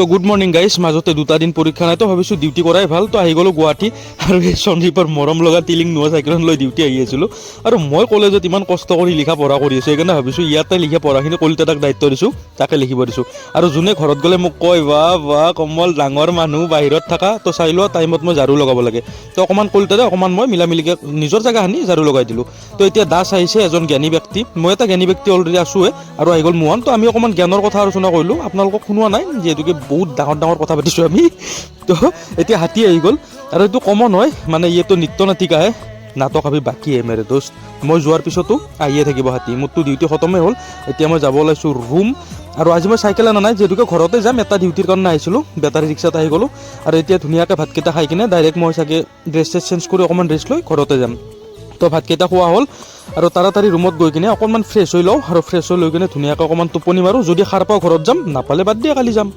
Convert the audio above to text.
তো good morning guys, মাজতে 2টা দিন পৰীক্ষা নাই তো ভাবিছোঁ ডিউটি কৰাই ভাল। তো আহি গ'লোঁ গুৱাহাটী আৰু এই সন্দীপৰ মৰম লগা টিলিং নোৱা চাইকেলখন লৈ ডিউটি আহি আছিলোঁ। আৰু মই কলেজত ইমান কষ্ট কৰি লিখা পঢ়া কৰি আছোঁ, সেইকাৰণে ভাবিছোঁ ইয়াতে লিখা পঢ়াখিনি কলিতাক দায়িত্ব দিছোঁ, তাকে লিখিব দিছোঁ। আৰু যোনে ঘৰত গ'লে মোক কয় বাহ কমল ডাঙৰ মানুহ বাহিৰত থাকা, তো চাই লোৱা টাইমত মই ঝাৰু লগাব লাগে। তো অকণমান কলিতাতে অকণমান মই মিলামিলিকৈ নিজৰ জেগাখিনি ঝাৰু লগাই দিলোঁ। তো এতিয়া দাস আহিছে, এজন জ্ঞানী ব্যক্তি, মই এটা জ্ঞানী ব্যক্তি অলৰেডি আছোঁৱে, আৰু আহি গ'ল মোহন। তো আমি অকণমান জ্ঞানৰ কথা আলোচনা কৰিলোঁ, আপোনালোকক শুনোৱা নাই যিহেতুকে বহুত ডাঙৰ কথা পাতিছোঁ আমি। তো এতিয়া হাতী আহি গ'ল, আৰু এইটো কমন হয়, মানে ইয়েতো নিত্য নাটিকা হে, নাটক আমি বাকী হে মেৰে দোস্ত। মই যোৱাৰ পিছতো আহিয়ে থাকিব হাতী। মোৰতো ডিউটি খতমেই হ'ল, এতিয়া মই যাব ওলাইছোঁ ৰুম। আৰু আজি মই চাইকেল অনা নাই, যিহেতুকে ঘৰতে যাম, এটা ডিউটিৰ কাৰণে আহিছিলোঁ, বেটাৰী ৰিক্সাত আহি গ'লোঁ। আৰু এতিয়া ধুনীয়াকৈ ভাতকেইটা খাই কিনে ডাইৰেক্ট মই চাগে ড্ৰেছ চেঞ্জ কৰি অকণমান ৰেষ্ট লৈ ঘৰতে যাম। তো ভাতকেইটা খোৱা হ'ল, আৰু তাড়াতাড়ি ৰুমত গৈ কিনে অকণমান ফ্ৰেছ হৈ লওঁ, আৰু ফ্ৰেছ হৈ লৈ কিনে ধুনীয়াকৈ অকণমান টোপনি মাৰোঁ। যদি সাৰ পাওঁ ঘৰত যাম, নাপালে বাদ দিয়ে কালি যাম।